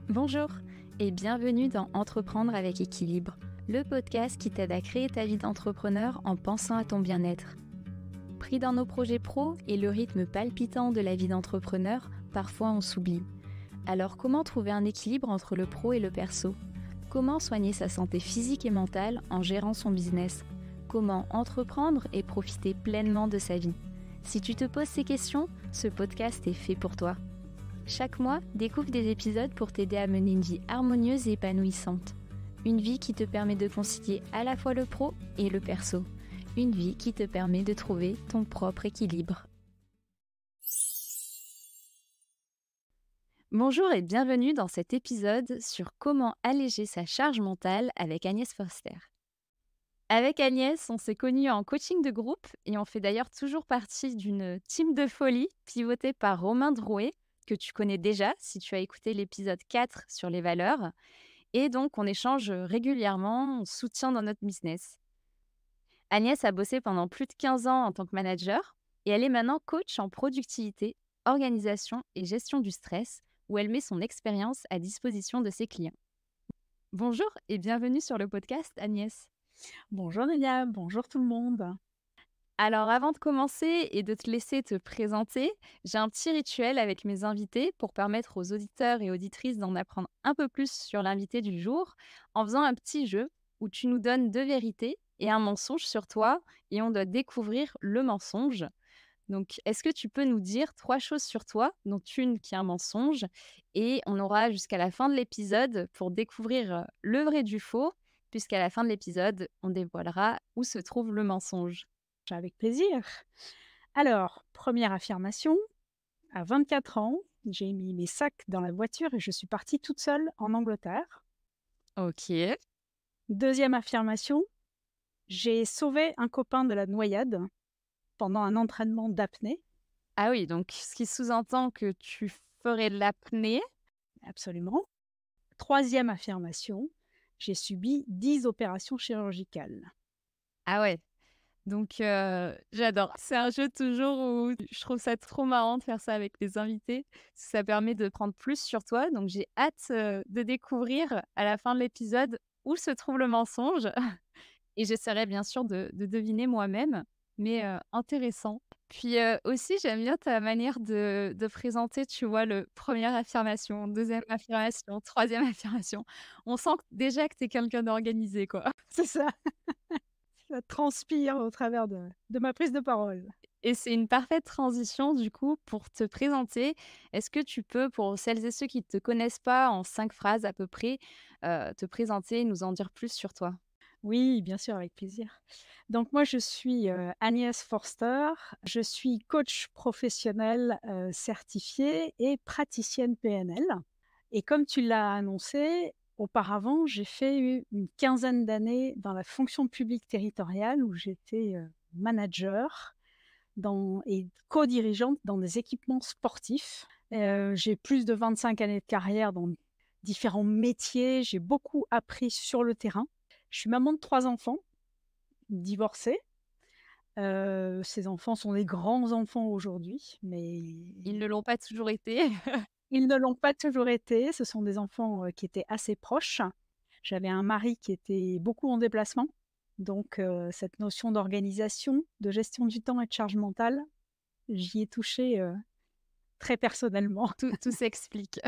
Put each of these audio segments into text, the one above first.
Bonjour et bienvenue dans Entreprendre avec équilibre, le podcast qui t'aide à créer ta vie d'entrepreneur en pensant à ton bien-être. Pris dans nos projets pro et le rythme palpitant de la vie d'entrepreneur, parfois on s'oublie. Alors comment trouver un équilibre entre le pro et le perso ? Comment soigner sa santé physique et mentale en gérant son business ? Comment entreprendre et profiter pleinement de sa vie ? Si tu te poses ces questions, ce podcast est fait pour toi. Chaque mois, découvre des épisodes pour t'aider à mener une vie harmonieuse et épanouissante. Une vie qui te permet de concilier à la fois le pro et le perso. Une vie qui te permet de trouver ton propre équilibre. Bonjour et bienvenue dans cet épisode sur comment alléger sa charge mentale avec Agnès Forster. Avec Agnès, on s'est connus en coaching de groupe et on fait d'ailleurs toujours partie d'une team de folie pivotée par Romain Drouet, que tu connais déjà si tu as écouté l'épisode 4 sur les valeurs. Et donc, on échange régulièrement, on se soutient dans notre business. Agnès a bossé pendant plus de 15 ans en tant que manager et elle est maintenant coach en productivité, organisation et gestion du stress, où elle met son expérience à disposition de ses clients. Bonjour et bienvenue sur le podcast, Agnès. Bonjour Nélia, bonjour tout le monde. Alors, avant de commencer et de te laisser te présenter, j'ai un petit rituel avec mes invités pour permettre aux auditeurs et auditrices d'en apprendre un peu plus sur l'invité du jour en faisant un petit jeu où tu nous donnes 2 vérités et un mensonge sur toi et on doit découvrir le mensonge. Donc, est-ce que tu peux nous dire 3 choses sur toi, dont une qui est un mensonge, et on aura jusqu'à la fin de l'épisode pour découvrir le vrai du faux, puisqu'à la fin de l'épisode, on dévoilera où se trouve le mensonge. Avec plaisir. Alors, première affirmation, à 24 ans, j'ai mis mes sacs dans la voiture et je suis partie toute seule en Angleterre. Ok. Deuxième affirmation, j'ai sauvé un copain de la noyade pendant un entraînement d'apnée. Ah oui, donc ce qui sous-entend que tu ferais de l'apnée. Absolument. Troisième affirmation, j'ai subi 10 opérations chirurgicales. Ah ouais. Donc j'adore. C'est un jeu toujours où je trouve ça trop marrant de faire ça avec les invités. Ça permet de prendre plus sur toi. Donc j'ai hâte de découvrir à la fin de l'épisode où se trouve le mensonge. Et j'essaierai bien sûr de deviner moi-même. Mais intéressant. Puis aussi, j'aime bien ta manière de présenter, tu vois, le première affirmation, deuxième affirmation, troisième affirmation. On sent déjà que tu es quelqu'un d'organisé, quoi. C'est ça. Ça transpire au travers de ma prise de parole. Et c'est une parfaite transition, du coup, pour te présenter. Est-ce que tu peux, pour celles et ceux qui ne te connaissent pas, en 5 phrases à peu près, te présenter et nous en dire plus sur toi? Oui, bien sûr, avec plaisir. Donc moi, je suis Agnès Forster. Je suis coach professionnel certifiée et praticienne PNL. Et comme tu l'as annoncé, auparavant, j'ai fait une quinzaine d'années dans la fonction publique territoriale où j'étais manager et co-dirigeante dans des équipements sportifs. J'ai plus de 25 années de carrière dans différents métiers. J'ai beaucoup appris sur le terrain. Je suis maman de 3 enfants, divorcée. Ces enfants sont des grands enfants aujourd'hui, mais Ils ne l'ont pas toujours été. ils ne l'ont pas toujours été. Ce sont des enfants qui étaient assez proches. J'avais un mari qui était beaucoup en déplacement. Donc, cette notion d'organisation, de gestion du temps et de charge mentale, j'y ai touché très personnellement. Tout s'explique.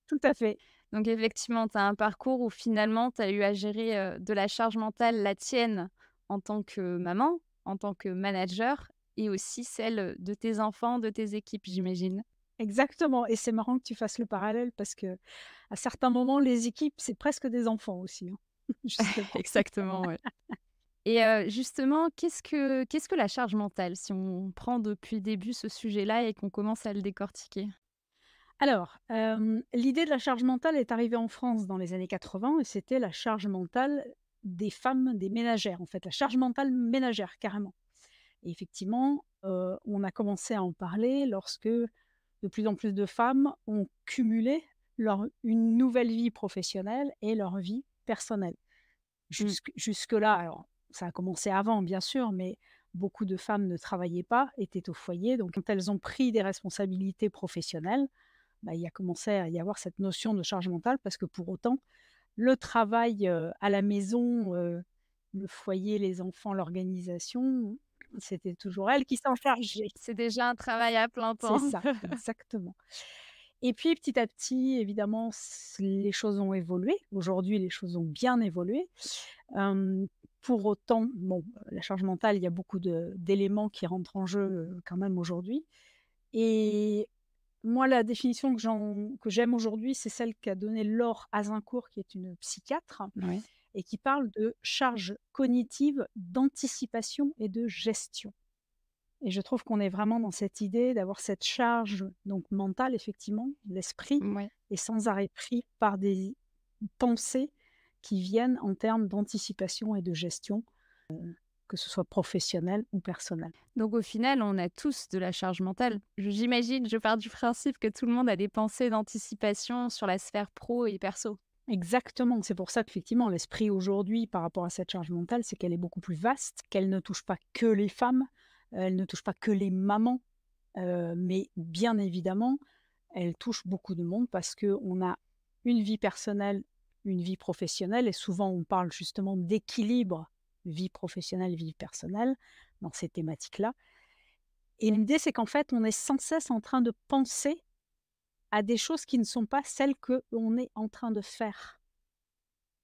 Tout à fait. Donc effectivement, tu as un parcours où finalement, tu as eu à gérer de la charge mentale, la tienne en tant que maman, en tant que manager, et aussi celle de tes enfants, de tes équipes, j'imagine. Exactement. Et c'est marrant que tu fasses le parallèle parce que à certains moments, les équipes, c'est presque des enfants aussi, hein, justement. Exactement, ouais. Et justement, qu'est-ce que la charge mentale, si on prend depuis le début ce sujet-là et qu'on commence à le décortiquer? Alors, l'idée de la charge mentale est arrivée en France dans les années 80 et c'était la charge mentale des femmes, des ménagères, en fait, la charge mentale ménagère, carrément. Et effectivement, on a commencé à en parler lorsque de plus en plus de femmes ont cumulé une nouvelle vie professionnelle et leur vie personnelle. Mmh. Jusque-là, alors ça a commencé avant, bien sûr, mais beaucoup de femmes ne travaillaient pas, étaient au foyer. Donc, quand elles ont pris des responsabilités professionnelles, bah, il y a commencé à y avoir cette notion de charge mentale parce que pour autant, le travail, à la maison, le foyer, les enfants, l'organisation, c'était toujours elle qui s'en chargeait. C'est déjà un travail à plein C'est temps. ça, exactement. Et puis petit à petit, évidemment, les choses ont évolué. Aujourd'hui, les choses ont bien évolué. Hem, pour autant, bon, la charge mentale, il y a beaucoup d'éléments qui rentrent en jeu, quand même aujourd'hui. Et moi, la définition que j'aime aujourd'hui, c'est celle qu'a donnée Laure Azincourt, qui est une psychiatre Ouais. et qui parle de charge cognitive d'anticipation et de gestion. Et je trouve qu'on est vraiment dans cette idée d'avoir cette charge donc mentale effectivement, l'esprit Ouais. est sans arrêt pris par des pensées qui viennent en termes d'anticipation et de gestion, que ce soit professionnel ou personnel. Donc au final, on a tous de la charge mentale. J'imagine, je pars du principe que tout le monde a des pensées d'anticipation sur la sphère pro et perso. Exactement, c'est pour ça qu'effectivement l'esprit aujourd'hui par rapport à cette charge mentale, c'est qu'elle est beaucoup plus vaste, qu'elle ne touche pas que les femmes, elle ne touche pas que les mamans, mais bien évidemment, elle touche beaucoup de monde parce qu'on a une vie personnelle, une vie professionnelle et souvent on parle justement d'équilibre vie professionnelle, vie personnelle dans ces thématiques-là. Et l'idée, c'est qu'en fait, on est sans cesse en train de penser à des choses qui ne sont pas celles que l'on est en train de faire.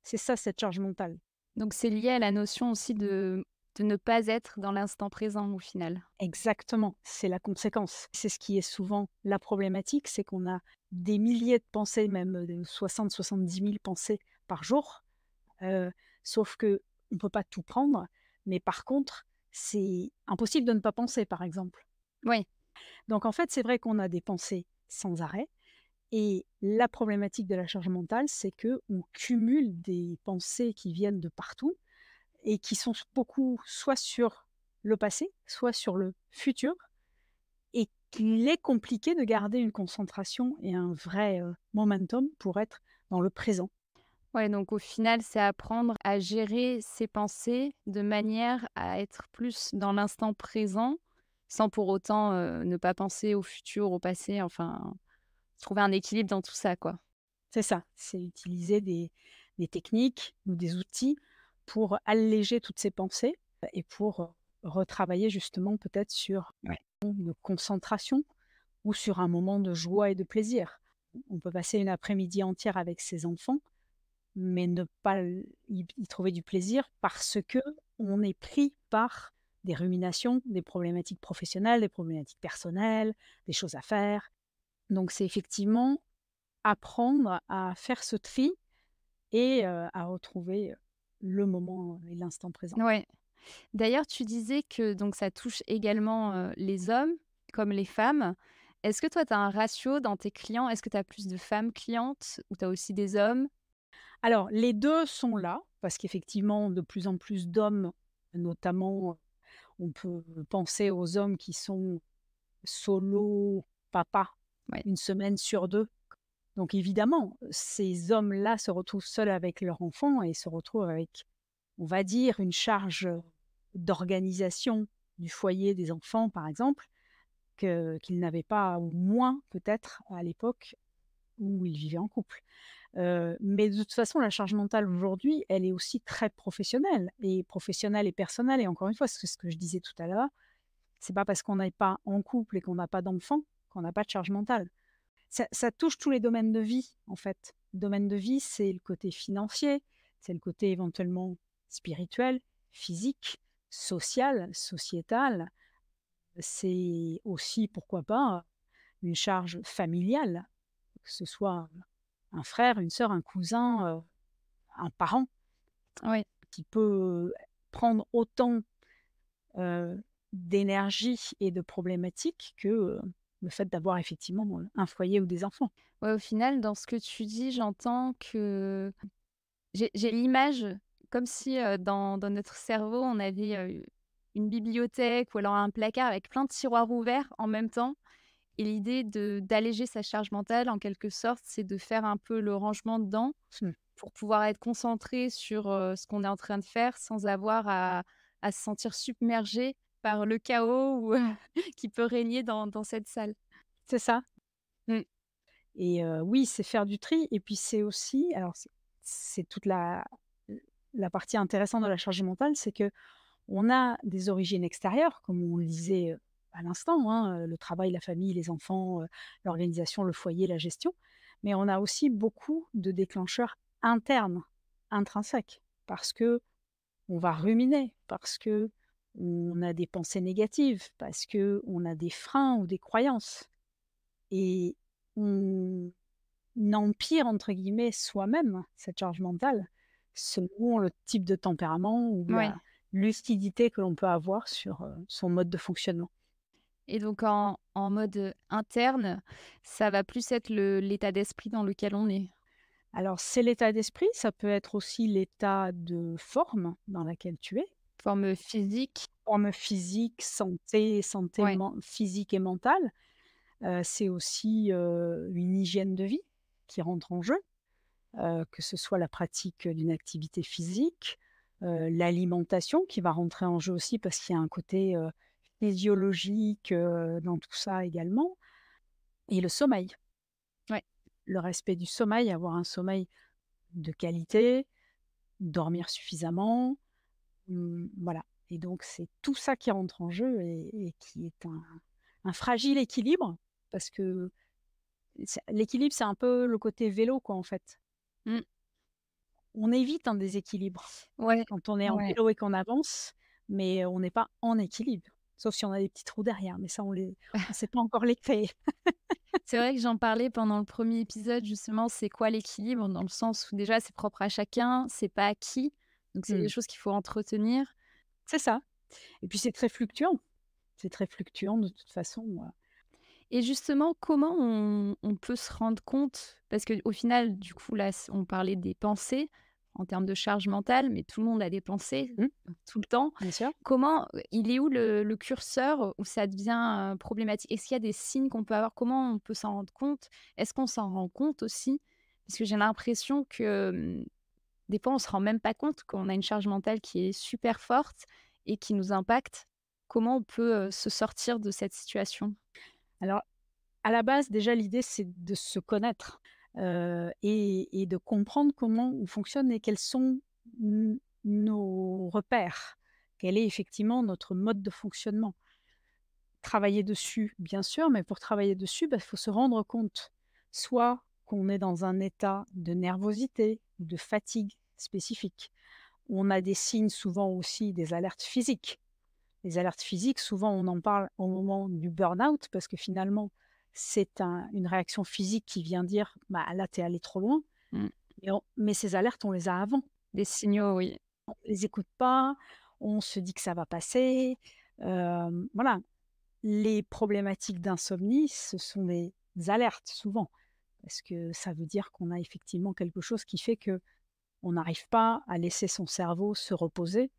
C'est ça cette charge mentale. Donc c'est lié à la notion aussi de ne pas être dans l'instant présent au final. Exactement, c'est la conséquence. C'est ce qui est souvent la problématique, c'est qu'on a des milliers de pensées, même 60-70 000 pensées par jour. Heu, sauf qu'on ne peut pas tout prendre, mais par contre, c'est impossible de ne pas penser, par exemple. Oui. Donc en fait, c'est vrai qu'on a des pensées sans arrêt et la problématique de la charge mentale, c'est qu'on cumule des pensées qui viennent de partout et qui sont beaucoup soit sur le passé, soit sur le futur et qu'il est compliqué de garder une concentration et un vrai, momentum pour être dans le présent. Ouais, donc au final, c'est apprendre à gérer ses pensées de manière à être plus dans l'instant présent, sans pour autant, ne pas penser au futur, au passé, enfin, trouver un équilibre dans tout ça, quoi. C'est ça, c'est utiliser des techniques ou des outils pour alléger toutes ces pensées et pour, retravailler justement peut-être sur Ouais. une concentration ou sur un moment de joie et de plaisir. On peut passer une après-midi entière avec ses enfants, mais ne pas y trouver du plaisir parce que on est pris par des ruminations, des problématiques professionnelles, des problématiques personnelles, des choses à faire. Donc c'est effectivement apprendre à faire ce tri et à retrouver, le moment et l'instant présent. Ouais. D'ailleurs, tu disais que donc ça touche également, les hommes comme les femmes. Est-ce que toi, tu as un ratio dans tes clients? Est-ce que tu as plus de femmes clientes ou tu as aussi des hommes? Alors les 2 sont là, parce qu'effectivement de plus en plus d'hommes, notamment, on peut penser aux hommes qui sont solo papa Ouais. 1 semaine sur 2. Donc évidemment, ces hommes-là se retrouvent seuls avec leur enfant et se retrouvent avec, on va dire, une charge, d'organisation du foyer des enfants, par exemple, qu'ils n'avaient pas ou moins peut-être à l'époque où ils vivaient en couple. Mais de toute façon, la charge mentale aujourd'hui, elle est aussi très professionnelle et personnelle et encore une fois, c'est ce que je disais tout à l'heure, c'est pas parce qu'on n'est pas en couple et qu'on n'a pas d'enfant qu'on n'a pas de charge mentale. Ça touche tous les domaines de vie, en fait. Le domaine de vie, c'est le côté financier, c'est le côté éventuellement spirituel, physique, social, sociétal. C'est aussi, pourquoi pas, une charge familiale, que ce soit un frère, une sœur, un cousin, un parent Ouais. qui peut prendre autant, d'énergie et de problématiques que, le fait d'avoir effectivement, un foyer ou des enfants. Ouais, au final, dans ce que tu dis, j'entends que j'ai l'image comme si, dans notre cerveau, on avait, une bibliothèque ou alors un placard avec plein de tiroirs ouverts en même temps et l'idée de d'alléger sa charge mentale, en quelque sorte, c'est de faire un peu le rangement dedans Mmh. pour pouvoir être concentré sur, ce qu'on est en train de faire sans avoir à se sentir submergé par le chaos ou qui peut régner dans cette salle. C'est ça. Mmh. Et oui, c'est faire du tri et puis c'est aussi alors c'est toute la partie intéressante de la charge mentale, c'est que on a des origines extérieures, comme on le disait, à l'instant, hein, le travail, la famille, les enfants, l'organisation, le foyer, la gestion. Mais on a aussi beaucoup de déclencheurs internes, intrinsèques, parce que on va ruminer, parce que on a des pensées négatives, parce que on a des freins ou des croyances et on «empire» entre guillemets soi-même cette charge mentale, selon le type de tempérament ou Ouais. la lucidité que l'on peut avoir sur, son mode de fonctionnement. Et donc en mode, interne, ça va plus être l'état d'esprit dans lequel on est. Alors c'est l'état d'esprit, ça peut être aussi l'état de forme dans laquelle tu es, Forme physique. forme physique, santé Ouais. physique et mentale. C'est aussi, une hygiène de vie qui rentre en jeu. Que ce soit la pratique d'une activité physique, l'alimentation qui va rentrer en jeu aussi parce qu'il y a un côté, physiologique, dans tout ça également et le sommeil. Ouais. Le respect du sommeil, avoir un sommeil de qualité, dormir suffisamment, voilà et donc c'est tout ça qui rentre en jeu et qui est un fragile équilibre parce que l'équilibre, c'est un peu le côté vélo quoi, en fait. Mmh. On évite un déséquilibre Ouais, quand on est en ouais. vélo et qu'on avance, mais on n'est pas en équilibre. Sauf si on a des petits trous derrière, mais ça on sait pas encore les créer. C'est vrai que j'en parlais pendant le premier épisode justement, c'est quoi l'équilibre? Dans le sens où déjà c'est propre à chacun, c'est pas acquis, donc c'est des Mmh. choses qu'il faut entretenir. C'est ça et puis c'est très fluctuant. C'est très fluctuant de toute façon, Et justement, comment on peut se rendre compte parce qu'au final, du coup, là, on parlait des pensées en termes de charge mentale, mais tout le monde a des pensées, mmh, tout le temps. bien sûr. Comment, il est où le curseur où ça devient, problématique? Est-ce qu'il y a des signes qu'on peut avoir? Comment on peut s'en rendre compte? Est-ce qu'on s'en rend compte aussi? Parce que j'ai l'impression que, des fois, on se rend même pas compte qu'on a une charge mentale qui est super forte et qui nous impacte. Comment on peut, se sortir de cette situation? Alors à la base déjà l'idée c'est de se connaître, et de comprendre comment on fonctionne et quels sont nos repères. Quel est effectivement notre mode de fonctionnement. Travailler dessus, bien sûr, mais pour travailler dessus, il faut se rendre compte, soit qu'on est dans un état de nervosité ou de fatigue spécifique. On a des signes, souvent aussi des alertes physiques. Les alertes physiques, souvent on en parle au moment du burn-out parce que finalement, c'est une réaction physique qui vient dire: «Bah, là, tu es allé trop loin». Mmh. Mais ces alertes, on les a avant. Des signaux, oui. On les écoute pas, on se dit que ça va passer, voilà. Les problématiques d'insomnie, ce sont des alertes souvent, parce que ça veut dire qu'on a effectivement quelque chose qui fait que on n'arrive pas à laisser son cerveau se reposer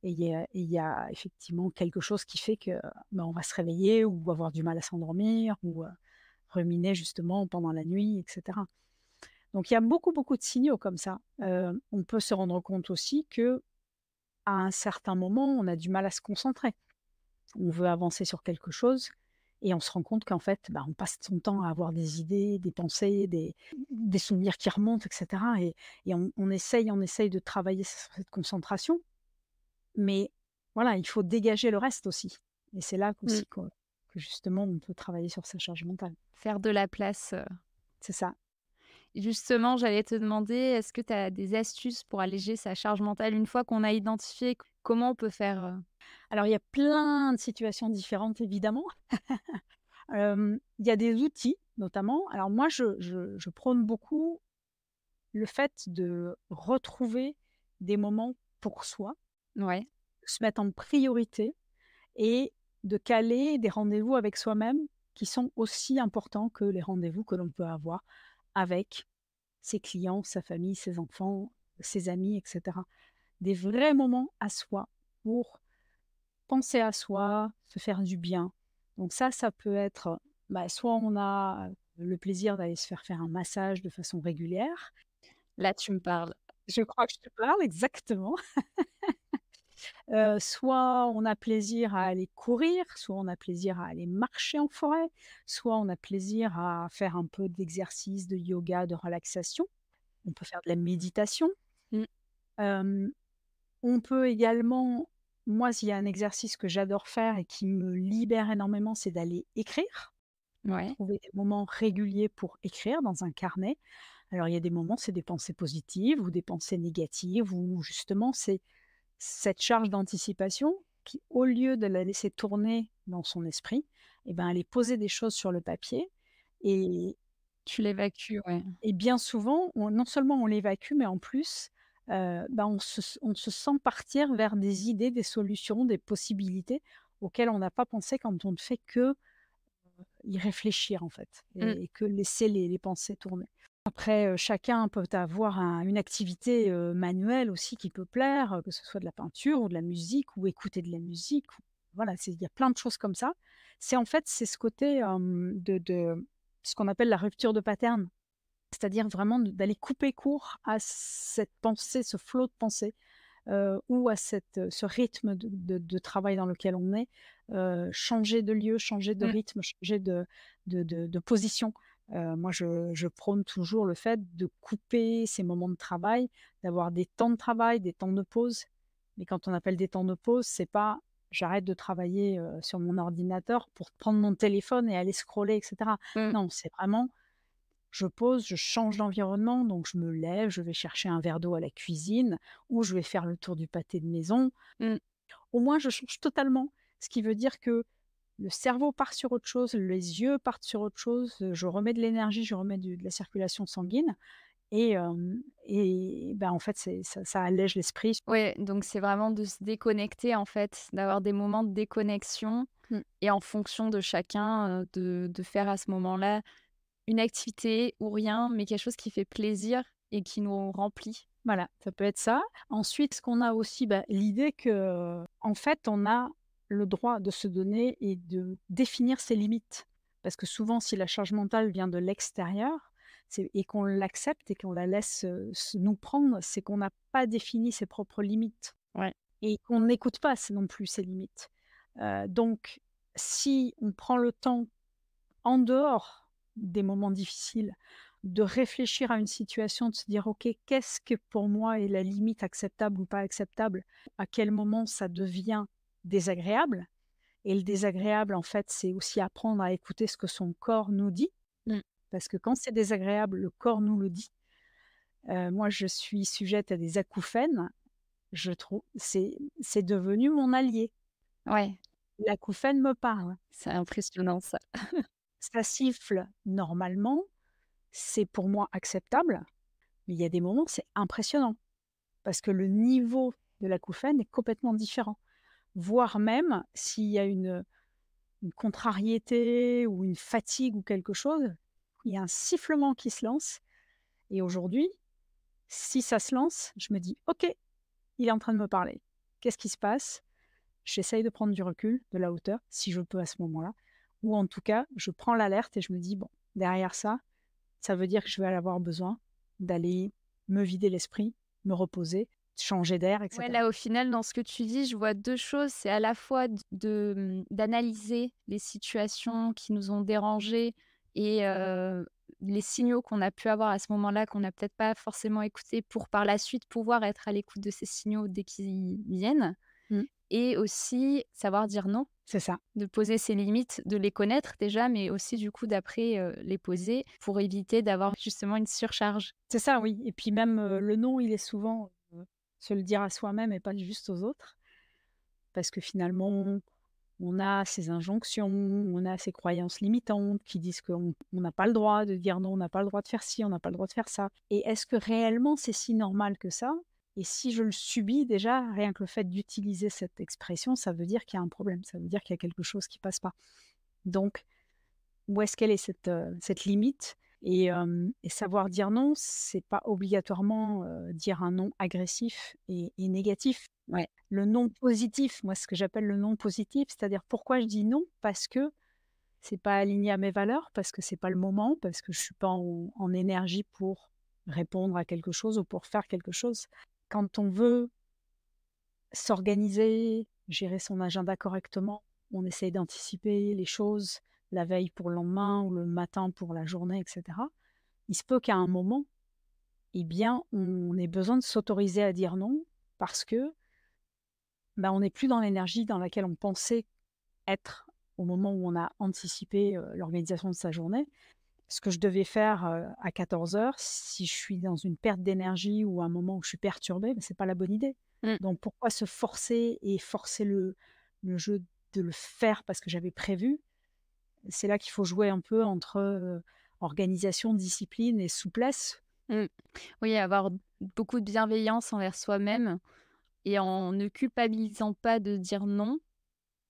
et il y a effectivement quelque chose qui fait que, bah, on va se réveiller ou avoir du mal à s'endormir ou, ruminer justement pendant la nuit et cetera. Donc il y a beaucoup, beaucoup de signaux comme ça. On peut se rendre compte aussi que à un certain moment, on a du mal à se concentrer. On veut avancer sur quelque chose et on se rend compte qu'en fait, bah, on passe son temps à avoir des idées, des pensées, des souvenirs qui remontent et cetera et on essaye de travailler sur cette concentration, mais voilà, il faut dégager le reste aussi et c'est là Mmh. qu'aussi que justement on peut travailler sur sa charge mentale. Faire de la place, C'est ça. Justement, j'allais te demander, est-ce que tu as des astuces pour alléger sa charge mentale une fois qu'on a identifié comment on peut faire, Alors il y a plein de situations différentes évidemment. Il y a des outils notamment. Alors moi je prône beaucoup le fait de retrouver des moments pour soi, ouais, se mettre en priorité et de caler des rendez-vous avec soi-même qui sont aussi importants que les rendez-vous que l'on peut avoir avec ses clients, sa famille, ses enfants, ses amis et cetera. Des vrais moments à soi pour penser à soi, se faire du bien. Donc ça peut être, bah, soit on a le plaisir d'aller se faire un massage de façon régulière. là tu me parles. Je crois que je te parle exactement. Soit on a plaisir à aller courir, soit on a plaisir à aller marcher en forêt, soit on a plaisir à faire un peu d'exercice, de yoga, de relaxation. On peut faire de la méditation. Mmh. Hem, on peut également moi, s'il y a un exercice que j'adore faire et qui me libère énormément, c'est d'aller écrire. Ouais. Trouver des moments réguliers pour écrire dans un carnet. Alors il y a des moments, c'est des pensées positives ou des pensées négatives ou justement c'est cette charge d'anticipation qui, au lieu de la laisser tourner dans son esprit, et ben, aller poser des choses sur le papier et Tu l'évacues, ouais. bien souvent, non seulement on l'évacue, mais en plus, bah, on se sent partir vers des idées, des solutions, des possibilités auxquelles on n'a pas pensé quand on ne fait que y réfléchir en fait Mmh. et que laisser les pensées tourner. Après, chacun peut avoir une activité, manuelle aussi qui peut plaire, que ce soit de la peinture ou de la musique ou écouter de la musique ou voilà, il y a plein de choses comme ça. C'est ce côté, de ce qu'on appelle la rupture de pattern. C'est-à-dire vraiment d'aller couper court à cette pensée, ce flot de pensée, ou à ce rythme de travail dans lequel on est, changer de lieu, changer de Mmh. rythme, changer de position. Moi, je prône toujours le fait de couper ces moments de travail, d'avoir des temps de travail, des temps de pause. Mais quand on appelle des temps de pause, c'est pas: «J'arrête de travailler, sur mon ordinateur pour prendre mon téléphone et aller scroller» et cetera. Mmh. Non, c'est vraiment je pose, je change d'environnement, donc je me lève, je vais chercher un verre d'eau à la cuisine ou je vais faire le tour du pâté de maison. Mmh. Au moins, je change totalement, ce qui veut dire que le cerveau part sur autre chose, les yeux partent sur autre chose, je remets de l'énergie, je remets de la circulation sanguine et ben, en fait, ça allège l'esprit. Ouais, donc c'est vraiment de se déconnecter, en fait, d'avoir des moments de déconnexion Mmh, et en fonction de chacun, de faire à ce moment-là une activité ou rien, mais quelque chose qui fait plaisir et qui nous remplit. voilà, ça peut être ça. Ensuite, ce qu'on a aussi, bah, l'idée que, en fait, on a le droit de se donner et de définir ses limites. Parce que souvent, si la charge mentale vient de l'extérieur, c'est et qu'on l'accepte et qu'on la laisse, nous prendre, c'est qu'on n'a pas défini ses propres limites Ouais. et qu'on n'écoute pas non plus ses limites. Donc si on prend le temps en dehors des moments difficiles, de réfléchir à une situation, de se dire: «OK, qu'est-ce que pour moi est la limite acceptable ou pas acceptable? À quel moment ça devient désagréable?» Et le désagréable, en fait, c'est aussi apprendre à écouter ce que son corps nous dit, Mmh. parce que quand c'est désagréable, le corps nous le dit. Moi, je suis sujette à des acouphènes, je trouve c'est devenu mon allié. Ouais, L'acouphène me parle. c'est impressionnant ça. Ça siffle normalement, c'est pour moi acceptable. Mais il y a des moments, c'est impressionnant parce que le niveau de l'acouphène est complètement différent. Voire même s'il y a une contrariété ou une fatigue ou quelque chose, il y a un sifflement qui se lance et aujourd'hui, si ça se lance, je me dis: «OK, il est en train de me parler. Qu'est-ce qui se passe?» J'essaye de prendre du recul, de la hauteur, si je peux à ce moment-là ou en tout cas, je prends l'alerte et je me dis: «Bon, derrière ça, ça veut dire que je vais avoir besoin d'aller me vider l'esprit, me reposer, changer d'air et Ouais, cetera». là, au final, dans ce que tu dis, je vois 2 choses. C'est à la fois d'analyser les situations qui nous ont dérangés et les signaux qu'on a pu avoir à ce moment-là, qu'on n'a peut-être pas forcément écoutés pour par la suite pouvoir être à l'écoute de ces signaux dès qu'ils viennent Mmh, et aussi savoir dire non, c'est ça. de poser ses limites, de les connaître déjà, mais aussi du coup d'après, les poser pour éviter d'avoir justement une surcharge. C'est ça, oui et puis même, le non, il est souvent, se le dire à soi-même et pas juste aux autres. Parce que finalement, on a ces injonctions, on a ces croyances limitantes qui disent qu'on n'a pas le droit de dire non, on n'a pas le droit de faire ci, on n'a pas le droit de faire ça. Et est-ce que réellement c'est si normal que ça? Et si je le subis déjà, rien que le fait d'utiliser cette expression, ça veut dire qu'il y a un problème, ça veut dire qu'il y a quelque chose qui passe pas. Donc, où est-ce qu'elle est cette limite? Et savoir dire non, c'est pas obligatoirement, dire un non agressif et négatif. Ouais. Le non positif, moi, ce que j'appelle le non positif, c'est-à-dire pourquoi je dis non? Parce que c'est pas aligné à mes valeurs, parce que c'est pas le moment, parce que je suis pas en énergie pour répondre à quelque chose ou pour faire quelque chose. Quand on veut s'organiser, gérer son agenda correctement. On essaye d'anticiper les choses la veille pour le lendemain ou le matin pour la journée, et cetera. Il se peut qu'à un moment, eh bien, on ait besoin de s'autoriser à dire non parce que, bah, on n'est plus dans l'énergie dans laquelle on pensait être au moment où on a anticipé, l'organisation de sa journée. Ce que je devais faire, à 14 heures, si je suis dans une perte d'énergie ou un moment où je suis perturbée, bah, c'est pas la bonne idée. Mmh. Donc pourquoi se forcer et forcer le jeu de le faire parce que j'avais prévu? C'est là qu'il faut jouer un peu entre, organisation, discipline et souplesse. Mmh. Oui, avoir beaucoup de bienveillance envers soi-même et en ne culpabilisant pas de dire non,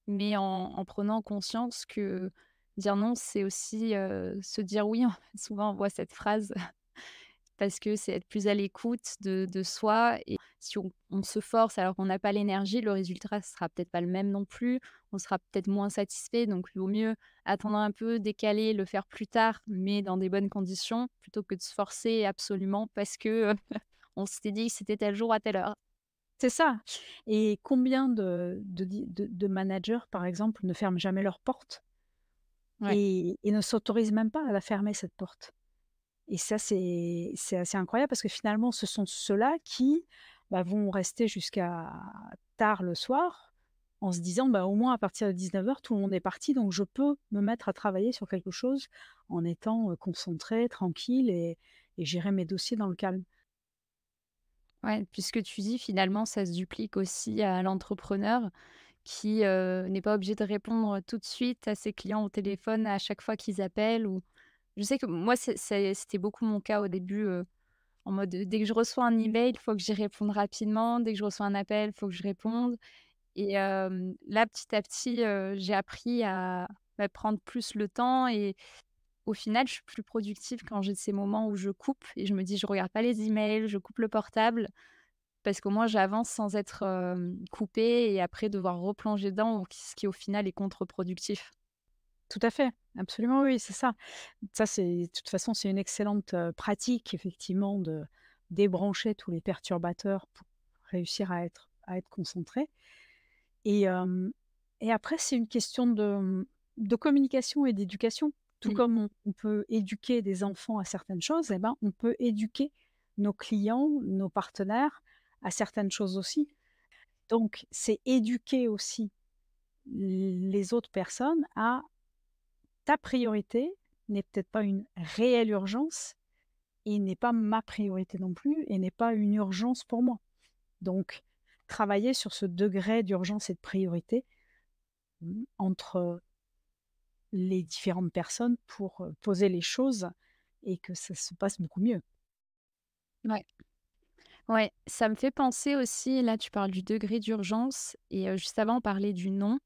mais en prenant conscience que dire non, c'est aussi, se dire oui. En fait, souvent, on voit cette phrase parce que c'est être plus à l'écoute de soi et si on se force alors qu'on n'a pas l'énergie, le résultat sera peut-être pas le même non plus. On sera peut-être moins satisfait, donc il vaut mieux attendre un peu, décaler, le faire plus tard, mais dans des bonnes conditions, plutôt que de se forcer absolument parce que, on s'était dit que c'était tel jour à telle heure. C'est ça. Et combien de managers, par exemple, ne ferment jamais leurs portes Ouais. et ne s'autorisent même pas à la fermer cette porte? Et ça, c'est assez incroyable parce que finalement, ce sont ceux-là qui, bah, vont rester jusqu'à tard le soir en se disant: «Bah, au moins à partir de 19 heures, tout le monde est parti, donc je peux me mettre à travailler sur quelque chose en étant, concentré, tranquille et gérer mes dossiers dans le calme». Ouais, puisque tu dis finalement ça se duplique aussi à l'entrepreneur qui, n'est pas obligé de répondre tout de suite à ses clients au téléphone à chaque fois qu'ils appellent ou je sais que moi c'était beaucoup mon cas au début, en mode, dès que je reçois un email, il faut que j'y réponde rapidement, dès que je reçois un appel, il faut que je réponde et là petit à petit, j'ai appris à, bah, prendre plus le temps et au final, je suis plus productive quand j'ai ces moments où je coupe et je me dis: «Je regarde pas les emails, je coupe le portable». Parce qu'au moins j'avance sans être, coupée et après devoir replonger dedans, ce qui au final est contre-productif. Tout à fait, absolument oui, c'est ça. Ça, c'est de toute façon, c'est une excellente, pratique effectivement de débrancher tous les perturbateurs pour réussir à être concentré et après c'est une question de communication et d'éducation. Tout Mmh. comme on peut éduquer des enfants à certaines choses et ben, on peut éduquer nos clients, nos partenaires à certaines choses aussi. Donc c'est éduquer aussi les autres personnes à ta priorité n'est peut-être pas une réelle urgence et n'est pas ma priorité non plus et n'est pas une urgence pour moi. Donc, travailler sur ce degré d'urgence et de priorité, entre les différentes personnes pour, poser les choses et que ça se passe beaucoup mieux. Ouais. Ouais, ça me fait penser aussi, là tu parles du degré d'urgence et juste avant on parlait du non.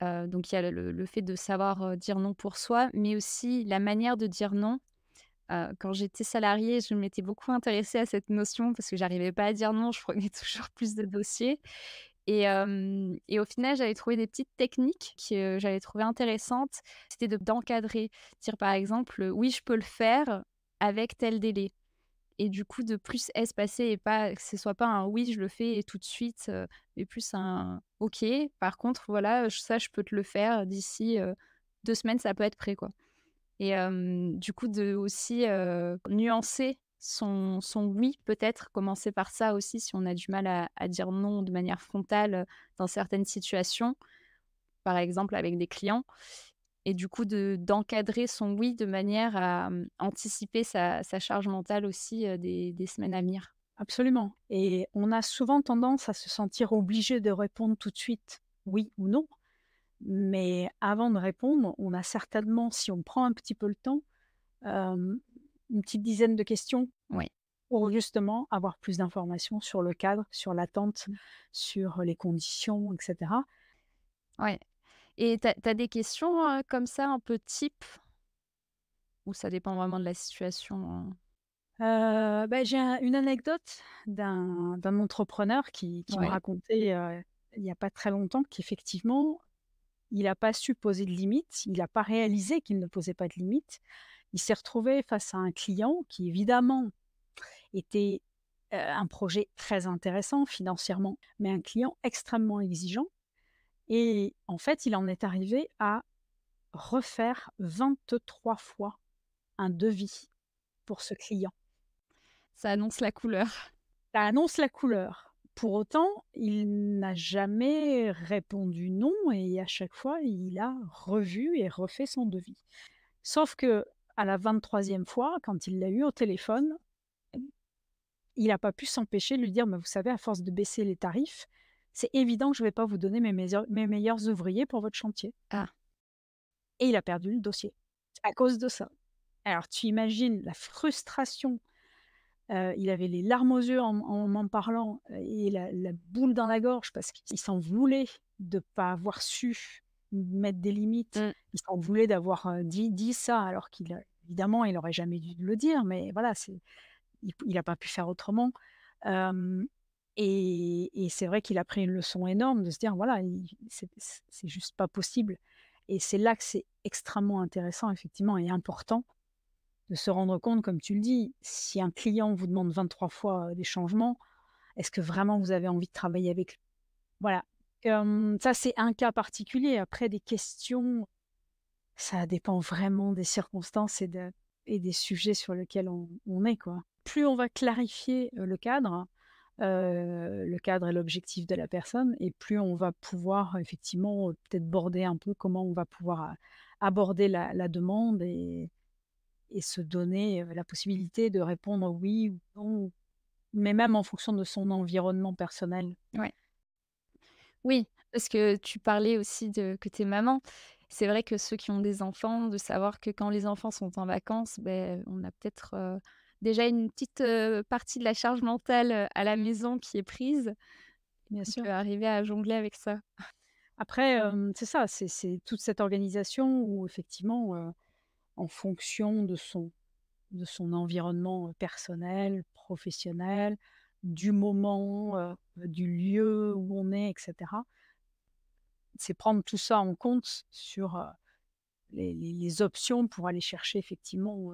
Donc il y a le fait de savoir, dire non pour soi, mais aussi la manière de dire non. Quand j'étais salariée, je m'étais beaucoup intéressée à cette notion parce que j'arrivais pas à dire non, je prenais toujours plus de dossiers et au final, j'avais trouvé des petites techniques que j'avais trouvées intéressantes. C'était d'encadrer, dire par exemple, «Oui, je peux le faire avec tel délai» et du coup de plus espacer et pas que ce soit pas un «oui, je le fais et tout de suite», mais plus un «OK, par contre voilà, ça je peux te le faire d'ici, 2 semaines, ça peut être prêt», quoi. Et du coup de aussi, nuancer son «oui» peut-être, commencer par ça aussi si on a du mal à dire non de manière frontale, dans certaines situations, par exemple avec des clients et du coup d'encadrer son «oui» de manière à, anticiper sa charge mentale aussi, des semaines à venir. Absolument et on a souvent tendance à se sentir obligé de répondre tout de suite, oui ou non. Mais avant de répondre, on a certainement, si on prend un petit peu le temps, hem, une petite dizaine de questions Oui. pour justement avoir plus d'informations sur le cadre, sur l'attente, Mmh. sur les conditions et cetera. Ouais et tu as des questions, comme ça un peu type ou ça dépend vraiment de la situation, hein? Bah, j'ai une anecdote d'un entrepreneur qui me Ouais. racontait, il y a pas très longtemps qu'effectivement, il n'a pas su poser de limites, il n'a pas réalisé qu'il ne posait pas de limites. Il s'est retrouvé face à un client qui évidemment était un projet très intéressant financièrement, mais un client extrêmement exigeant et en fait, il en est arrivé à refaire 23 fois un devis pour ce client. Ça annonce la couleur. Ça annonce la couleur. Pour autant, il n'a jamais répondu non et à chaque fois, il a revu et refait son devis. Sauf que à la 23e fois, quand il l'a eu au téléphone, il n'a pas pu s'empêcher de lui dire: «Mais vous savez, à force de baisser les tarifs, c'est évident que je ne vais pas vous donner mes meilleurs ouvriers pour votre chantier» Ah, et il a perdu le dossier à cause de ça. Alors tu imagines la frustration, il avait les larmes aux yeux en m'en parlant, et la boule dans la gorge parce qu'il s'en voulait de ne pas avoir su mettre des limites. mmh, Il s'en voulait d'avoir, dit ça alors évidemment, il aurait jamais dû le dire, mais voilà, il a pas pu faire autrement. Hem et c'est vrai qu'il a pris une leçon énorme de se dire: «Voilà, c'est juste pas possible» et c'est là que c'est extrêmement intéressant effectivement et important de se rendre compte, comme tu le dis, si un client vous demande 23 fois, des changements, est-ce que vraiment vous avez envie de travailler avec lui? Voilà. Ça, c'est un cas particulier. Après des questions, ça dépend vraiment des circonstances et des sujets sur lesquels on est, quoi. Plus on va clarifier, le cadre et l'objectif de la personne et plus on va pouvoir effectivement, peut-être border un peu comment on va pouvoir aborder la demande et se donner, la possibilité de répondre oui ou non, mais même en fonction de son environnement personnel. ouais. Oui, parce que tu parlais aussi de que tu es maman. C'est vrai que ceux qui ont des enfants, de savoir que quand les enfants sont en vacances, beh, on a peut-être, déjà une petite, partie de la charge mentale, à la maison qui est prise. Bien On sûr. peut arriver à jongler avec ça. Après, c'est ça, c'est toute cette organisation où effectivement, en fonction de son environnement, personnel, professionnel, du moment, du lieu où on est et cetera. C'est prendre tout ça en compte sur, les options pour aller chercher effectivement,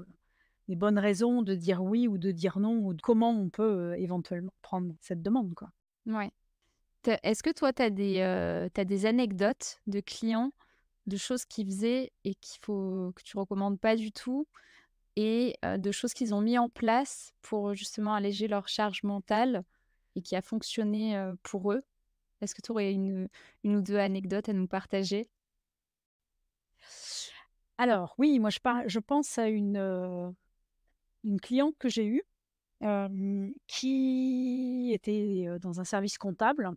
les bonnes raisons de dire oui ou de dire non ou de comment on peut, éventuellement prendre cette demande, quoi. Ouais. Est-ce que toi, tu des anecdotes de clients, de choses qu'ils faisaient et que tu recommandes pas du tout et de choses qu'ils ont mis en place pour, justement alléger leur charge mentale et qui a fonctionné, pour eux? Est-ce que tu aurais une ou 2 anecdotes à nous partager? Alors oui, moi je pense à une cliente que j'ai eue, qui était, dans un service comptable.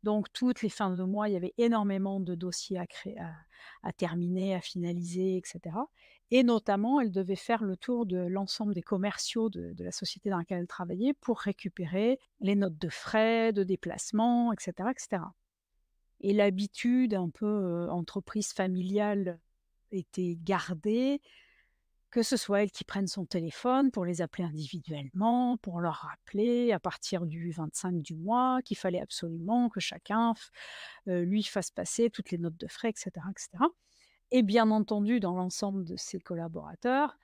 Donc toutes les fins de mois, il y avait énormément de dossiers à terminer, à finaliser et cetera et notamment, elle devait faire le tour de l'ensemble des commerciaux de la société dans laquelle elle travaillait pour récupérer les notes de frais, de déplacement et cetera et cetera et l'habitude un peu, entreprise familiale était gardée, que ce soit elle qui prenne son téléphone pour les appeler individuellement, pour leur rappeler à partir du 25 du mois qu'il fallait absolument que chacun lui fasse passer toutes les notes de frais et cetera et cetera et bien entendu dans l'ensemble de ses collaborateurs,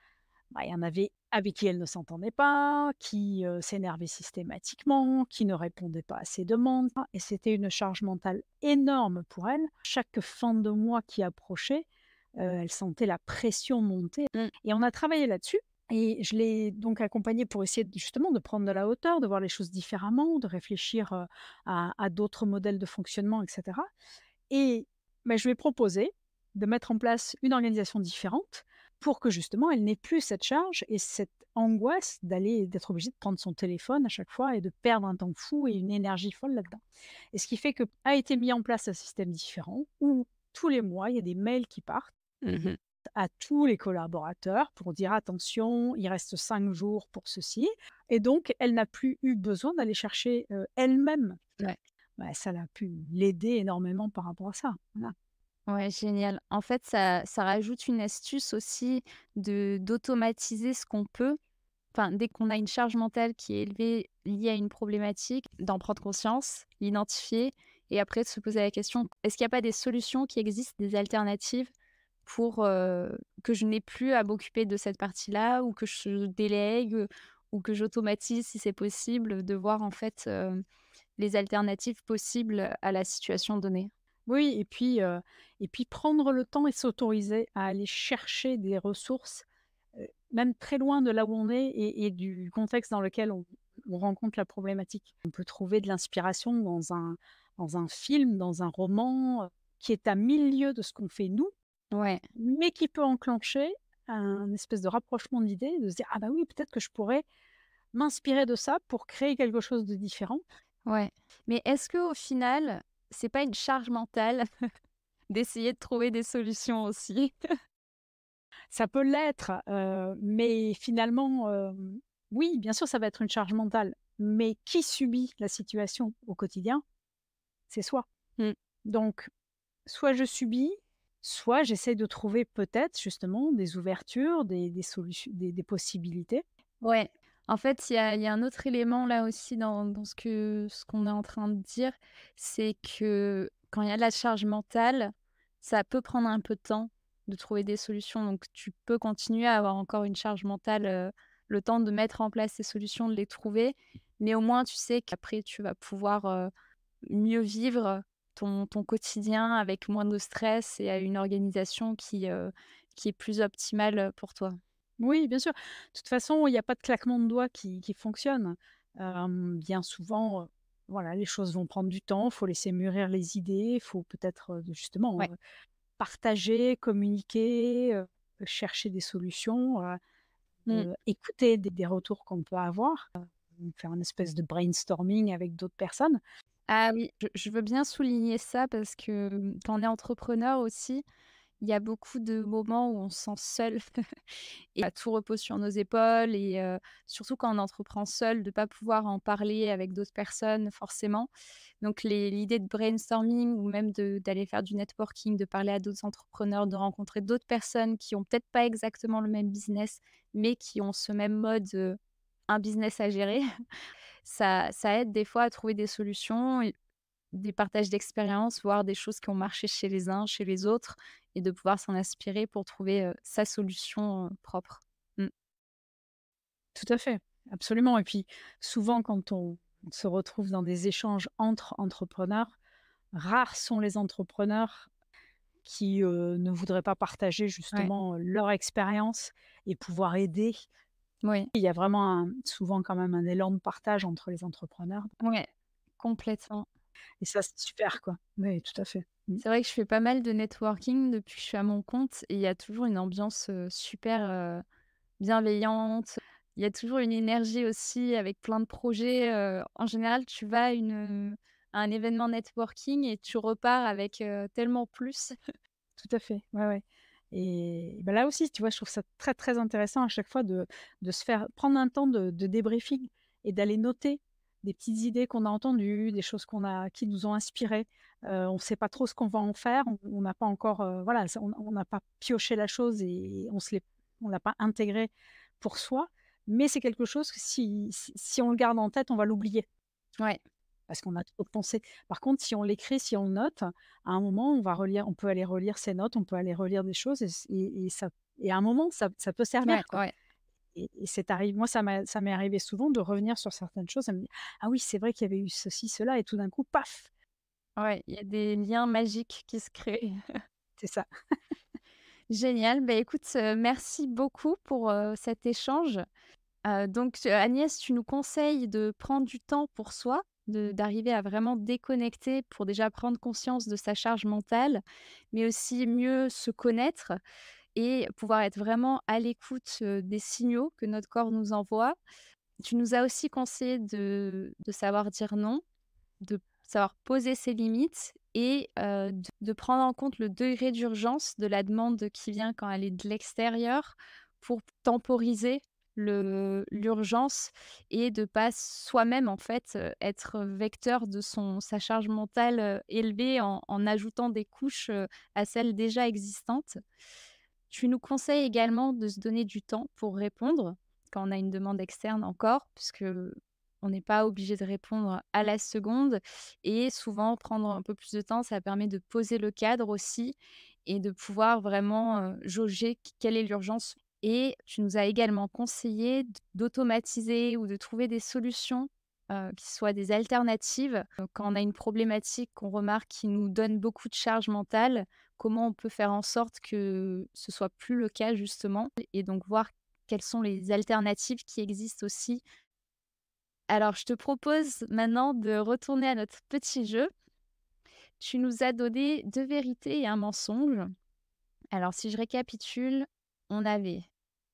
bah, il y en avait avec qui elle ne s'entendait pas, qui, s'énervaient systématiquement, qui ne répondaient pas à ses demandes et c'était une charge mentale énorme pour elle. Chaque fin de mois qui approchait, elle sentait la pression monter Mmh. et on a travaillé là-dessus et je l'ai donc accompagnée pour essayer justement de prendre de la hauteur, de voir les choses différemment, de réfléchir, à d'autres modèles de fonctionnement et cetera et bah, je lui ai proposé de mettre en place une organisation différente pour que justement elle n'ait plus cette charge et cette angoisse d'être obligée de prendre son téléphone à chaque fois et de perdre un temps fou et une énergie folle là-dedans. Et ce qui fait que a été mis en place un système différent où tous les mois, il y a des mails qui partent Mmh. à tous les collaborateurs pour dire: «Attention, il reste 5 jours pour ceci» et donc elle n'a plus eu besoin d'aller chercher, elle-même. Ouais. Bah, ça l'a pu l'aider énormément par rapport à ça. Voilà. Ouais, génial. En fait, ça rajoute une astuce aussi de d'automatiser ce qu'on peut. Enfin, dès qu'on a une charge mentale qui est élevée liée à une problématique, d'en prendre conscience, l'identifier et après de se poser la question: «Est-ce qu'il n'y a pas des solutions qui existent, des alternatives pour, que je n'ai plus à m'occuper de cette partie-là ou que je délègue?» ou que j'automatise si c'est possible, de voir en fait, les alternatives possibles à la situation donnée. Oui et puis prendre le temps et s'autoriser à aller chercher des ressources, même très loin de là où on est et du contexte dans lequel on rencontre la problématique. On peut trouver de l'inspiration dans un film, dans un roman, qui est à 1000 lieues de ce qu'on fait nous, Ouais, mais qui peut enclencher un espèce de rapprochement d'idées, de se dire: «Ah bah oui, peut-être que je pourrais m'inspirer de ça pour créer quelque chose de différent». ouais. Mais est-ce que au final, c'est pas une charge mentale d'essayer de trouver des solutions aussi? Ça peut l'être, mais finalement, oui, bien sûr, ça va être une charge mentale, mais qui subit la situation au quotidien? C'est soi. Mmh. Donc soit je subis, soit j'essaie de trouver peut-être justement des ouvertures, des solutions, des possibilités. Ouais. En fait, il y a un autre élément là aussi dans ce qu'on est en train de dire, c'est que quand il y a de la charge mentale, ça peut prendre un peu de temps de trouver des solutions. Donc tu peux continuer à avoir encore une charge mentale, le temps de mettre en place ces solutions, de les trouver. Mais au moins tu sais qu'après tu vas pouvoir, mieux vivre ton quotidien avec moins de stress et à une organisation qui est plus optimale, pour toi. Oui, bien sûr. De toute façon, il n'y a pas de claquement de doigts qui fonctionne. Bien souvent, voilà, les choses vont prendre du temps, il faut laisser mûrir les idées, il faut peut-être, justement, Ouais. partager, communiquer, chercher des solutions, Mmh. écouter des retours qu'on peut avoir, faire une espèce de brainstorming avec d'autres personnes. Ah oui, je veux bien souligner ça parce que, quand on est entrepreneur aussi, il y a beaucoup de moments où on se sent seul et tout repose sur nos épaules et surtout quand on entreprend seul, de pas pouvoir en parler avec d'autres personnes forcément. Donc l'idée de brainstorming ou même d'aller faire du networking, de parler à d'autres entrepreneurs, de rencontrer d'autres personnes qui ont peut-être pas exactement le même business, mais qui ont ce même mode, un business à gérer, ça aide des fois à trouver des solutions. Des partages d'expériences, voir des choses qui ont marché chez les uns, chez les autres et de pouvoir s'en inspirer pour trouver, sa solution, propre. Mmh. Tout à fait, absolument et puis souvent quand on se retrouve dans des échanges entre entrepreneurs, rares sont les entrepreneurs qui, ne voudraient pas partager Ouais. justement, leur expérience et pouvoir aider. Oui. Il y a vraiment souvent quand même un élan de partage entre les entrepreneurs Ouais, complètement. et ça, c'est super, quoi. Oui, tout à fait. Mmh. C'est vrai que je fais pas mal de networking depuis que je suis à mon compte et il y a toujours une ambiance, super, bienveillante. Il y a toujours une énergie aussi avec plein de projets, en général, tu vas à un événement networking et tu repars avec, tellement plus. Tout à fait, ouais, ouais et bah, là aussi, tu vois, je trouve ça très, très intéressant à chaque fois de se faire prendre un temps de débriefing et d'aller noter des petites idées qu'on a entendues, des choses qui nous ont inspirés. On ne sait pas trop ce qu'on va en faire, on n'a pas encore, voilà, ça on n'a pas pioché la chose et on l'a pas intégré pour soi, mais c'est quelque chose que si on le garde en tête, on va l'oublier. Ouais, Parce qu'on a trop pensé. Par contre, si on l'écrit, si on le note, à un moment, on peut aller relire ses notes, on peut aller relire des choses et ça et à un moment, ça peut ouais, servir, quoi ouais. et c'est arrivé moi, ça m'est arrivé souvent de revenir sur certaines choses et me dire: «Ah oui, c'est vrai qu'il y avait eu ceci, cela» et tout d'un coup, paf! Ouais, il y a des liens magiques qui se créent. C'est ça. Génial. Bah, écoute, merci beaucoup pour, cet échange. Donc Agnès, tu nous conseilles de prendre du temps pour soi, d'arriver à vraiment déconnecter pour déjà prendre conscience de sa charge mentale, mais aussi mieux se connaître et pouvoir être vraiment à l'écoute, des signaux que notre corps nous envoie. Tu nous as aussi conseillé de savoir dire non, de savoir poser ses limites et de prendre en compte le degré d'urgence de la demande qui vient quand elle est de l'extérieur pour temporiser l'urgence et de pas soi-même, en fait, être vecteur de sa charge mentale, élevée en ajoutant des couches, à celles déjà existantes. Tu nous conseilles également de se donner du temps pour répondre quand on a une demande externe encore, puisque on n'est pas obligé de répondre à la seconde et souvent prendre un peu plus de temps, ça permet de poser le cadre aussi et de pouvoir vraiment, jauger quelle est l'urgence Et tu nous as également conseillé d'automatiser ou de trouver des solutions qui soient des alternatives. Quand on a une problématique qu'on remarque qui nous donne beaucoup de charge mentale, comment on peut faire en sorte que ce soit plus le cas justement et donc voir quelles sont les alternatives qui existent aussi. Alors je te propose maintenant de retourner à notre petit jeu. Tu nous as donné 2 vérités et un mensonge. Alors si je récapitule, on avait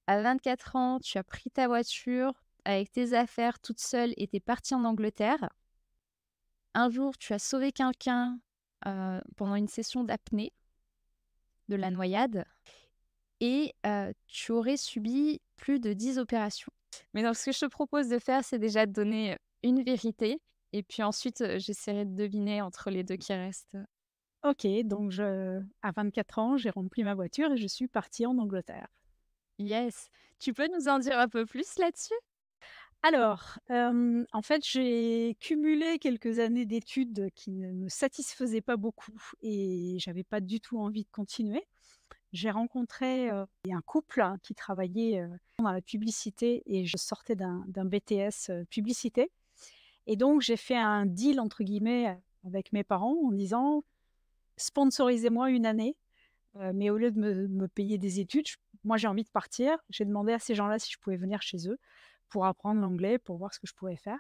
à 24 ans, tu as pris ta voiture avec tes affaires toute seule et tu es partie en Angleterre. Un jour, tu as sauvé quelqu'un, pendant une session d'apnée, de la noyade et tu aurais subi plus de 10 opérations. Mais donc ce que je te propose de faire, c'est déjà de donner une vérité et puis ensuite, j'essaierai de deviner entre les 2 qui restent. OK, donc à 24 ans, j'ai rempli ma voiture et je suis partie en Angleterre. Yes. Tu peux nous en dire un peu plus là-dessus? Alors, en fait, j'ai cumulé quelques années d'études qui ne me satisfaisaient pas beaucoup et j'avais pas du tout envie de continuer. J'ai rencontré, un couple hein, qui travaillait, dans la publicité et je sortais d'un BTS, publicité et donc j'ai fait un «deal» entre guillemets, avec mes parents en disant: «Sponsorisez-moi une année, mais au lieu de me payer des études, moi j'ai envie de partir». J'ai demandé à ces gens-là si je pouvais venir chez eux pour apprendre l'anglais, pour voir ce que je pouvais faire.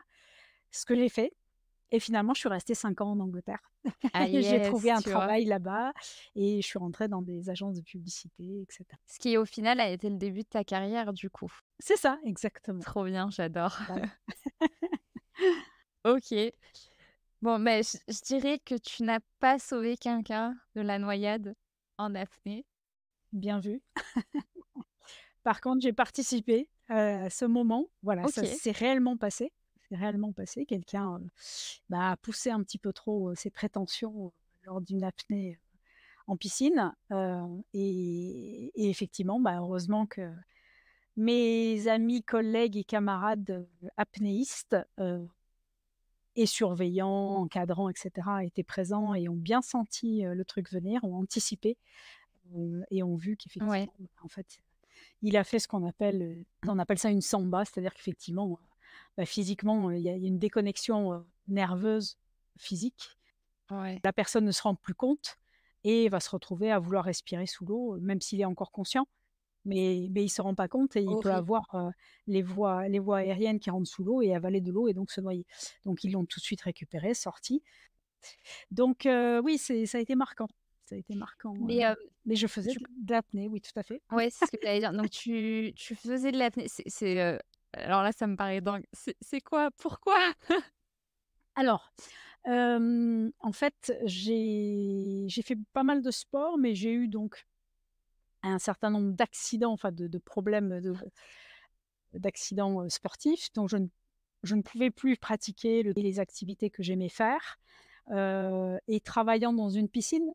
Ce que j'ai fait et finalement je suis restée 5 ans en Angleterre. Ah J'ai trouvé yes, un tu vois? travail là-bas et je suis rentrée dans des agences de publicité et cetera. Ce qui au final a été le début de ta carrière du coup. C'est ça, exactement. Trop bien, j'adore. Voilà. OK. Bon, mais je dirais que tu n'as pas sauvé quelqu'un de la noyade en apnée. Bien vu. Par contre, j'ai participé, à ce moment. Voilà, ça OK. s'est réellement passé. C'est réellement passé. Quelqu'un, a poussé un petit peu trop, ses prétentions, lors d'une apnée, en piscine, et effectivement, heureusement que mes amis, collègues et camarades, apnéistes, et surveillants, encadrants et cetera étaient présents et ont bien senti, le truc venir, ont anticipé, et ont vu Ouais. qu'effectivement, en fait, il a fait ce qu'on appelle, on appelle ça une samba, c'est-à-dire qu'effectivement, physiquement, il y a une déconnexion, nerveuse physique. Ouais. La personne ne se rend plus compte et va se retrouver à vouloir respirer sous l'eau, même s'il est encore conscient. Mais il se rend pas compte et il peut Horrible. avoir, les voies aériennes qui rentrent sous l'eau et avaler de l'eau et donc se noyer. Donc ils l'ont tout de suite récupéré, sorti. Donc oui, ça a été marquant. Ça a été marquant, Mais, mais je faisais du de l'apnée, oui, tout à fait. ouais, c'est ce que j'allais dire. Donc tu faisais de l'apnée. Alors là, ça me paraît dingue. C'est quoi? Pourquoi? Alors, en fait, j'ai fait pas mal de sport, mais j'ai eu donc un certain nombre d'accidents, enfin de problèmes, d'accidents, sportifs, donc je ne pouvais plus pratiquer les activités que j'aimais faire, et travaillant dans une piscine,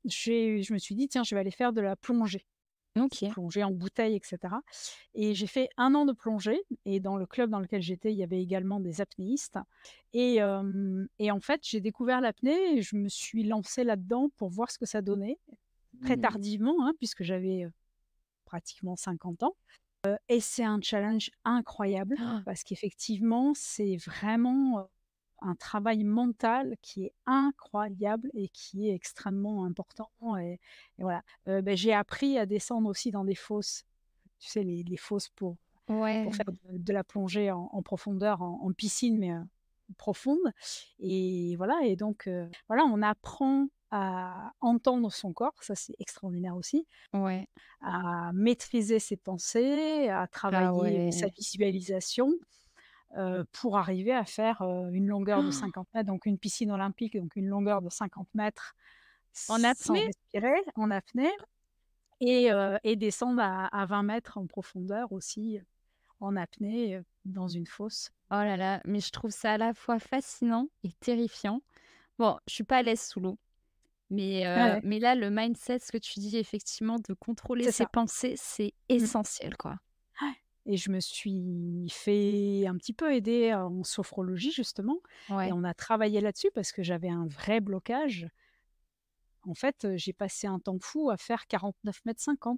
je me suis dit: «Tiens, je vais aller faire de la plongée». OK. Plongée en bouteille et cetera et j'ai fait 1 an de plongée et dans le club dans lequel j'étais, il y avait également des apnéistes et en fait, j'ai découvert l'apnée et je me suis lancée là-dedans pour voir ce que ça donnait, très Mmh. tardivement, hein, puisque j'avais, pratiquement 50 ans, et c'est un challenge incroyable parce qu'effectivement, c'est vraiment, un travail mental qui est incroyable et qui est extrêmement important et voilà. J'ai appris à descendre aussi dans des fosses, tu sais les fosses pour Ouais. faire de la plongée en profondeur, en piscine mais, profonde et voilà et donc, voilà, on apprend à entendre son corps, ça c'est extraordinaire aussi, Ouais. à maîtriser ses pensées, à Ah travailler, sa ouais. visualisation, pour arriver à faire, une longueur de 50 mètres, donc une piscine olympique, donc une longueur de 50 mètres En sans apnée? respirer, en apnée et descendre à 20 mètres en profondeur aussi, en apnée, dans une fosse. Oh là là, mais je trouve ça à la fois fascinant et terrifiant. Bon, je suis pas à l'aise sous l'eau, Ouais, mais là, le mindset, ce que tu dis effectivement de contrôler c'est ses ça. pensées, c'est Mmh. essentiel, quoi. Ouais et je me suis fait un petit peu aider en sophrologie justement et Ouais. on a travaillé là-dessus parce que j'avais un vrai blocage. En fait, j'ai passé un temps fou à faire 49,50 m.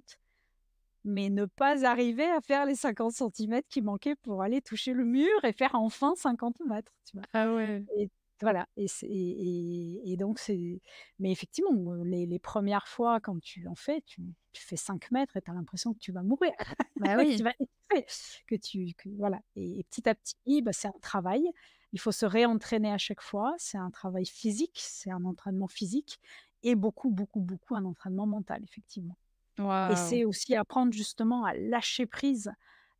mais ne pas arriver à faire les 50 centimètres qui manquaient pour aller toucher le mur et faire enfin 50 mètres, tu vois? Ah ouais. Et voilà et donc mais effectivement, les 1res fois quand tu en fais, tu fais 5 mètres et tu as l'impression que tu vas mourir, Bah que tu oui. vas étouffer, que voilà et petit à petit, bah, c'est un travail. Il faut se réentraîner à chaque fois. C'est un travail physique, c'est un entraînement physique et beaucoup, beaucoup, beaucoup un entraînement mental, effectivement. Et Waouh! c'est aussi apprendre justement à lâcher prise.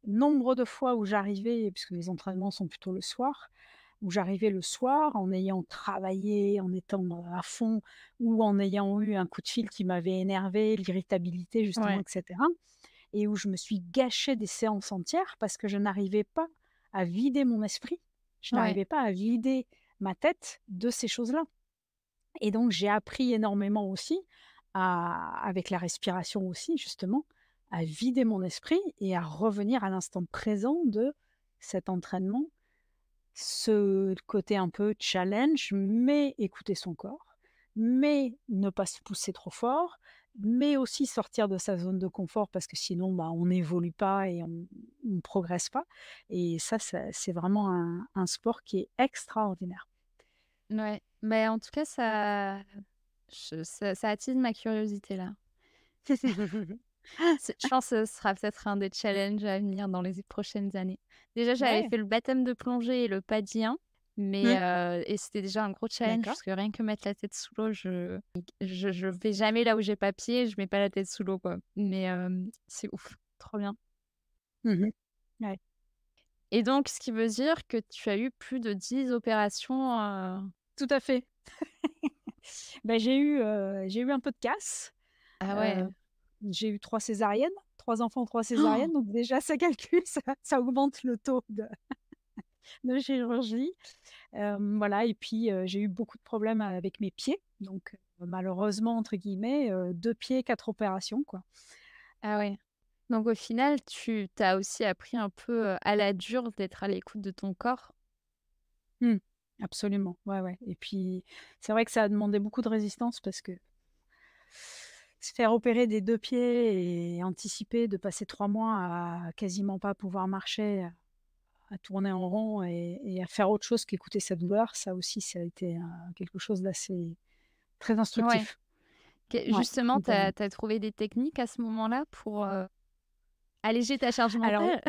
Nombre de fois où j'arrivais, puisque les entraînements sont plutôt le soir, où j'arrivais le soir en ayant travaillé, en étant, à fond ou en ayant eu un coup de fil qui m'avait énervé, l'irritabilité justement Ouais, et cetera et où je me suis gâché des séances entières parce que je n'arrivais pas à vider mon esprit. Je ouais. n'arrivais pas à vider ma tête de ces choses-là et donc j'ai appris énormément aussi avec la respiration aussi justement, à vider mon esprit et à revenir à l'instant présent de cet entraînement, ce côté un peu challenge, mais écouter son corps, mais ne pas se pousser trop fort, mais aussi sortir de sa zone de confort parce que sinon, bah, on n'évolue pas et on ne progresse pas et ça c'est vraiment un sport qui est extraordinaire. Ouais. Mais en tout cas, ça attise ma curiosité là. Je pense que ce sera peut-être un des challenges à venir dans les prochaines années. Déjà, j'avais Ouais. fait le baptême de plongée et le pas de mais Mmh. et c'était déjà un gros challenge D'accord. parce que rien que mettre la tête sous l'eau, je vais jamais là où j'ai pas pied, je mets pas la tête sous l'eau, quoi. Mais c'est ouf, trop bien. Mmh. Ouais. Et donc ce qui veut dire que tu as eu plus de 10 opérations, Tout à fait. Bah, j'ai eu un peu de casse, ah heu, ouais. j'ai eu 3 césariennes, 3 enfants, 3 Oh! césariennes, donc déjà ça calcule, ça augmente le taux de chirurgie. Voilà et puis, j'ai eu beaucoup de problèmes avec mes pieds, donc «malheureusement» entre guillemets, 2 pieds, 4 opérations, quoi. Ah ouais. Donc au final, tu as aussi appris un peu, à la dure d'être à l'écoute de ton corps? Mmh. Absolument, ouais, ouais et puis, c'est vrai que ça a demandé beaucoup de résistance parce que se faire opérer des 2 pieds et anticiper de passer 3 mois à quasiment pas pouvoir marcher, à tourner en rond et à faire autre chose qu'écouter sa douleur, ça aussi, ça a été, quelque chose d'assez très Ouais. instructif. Ouais, Justement, tu donc as trouvé des techniques à ce moment-là pour, alléger ta charge alors mentale?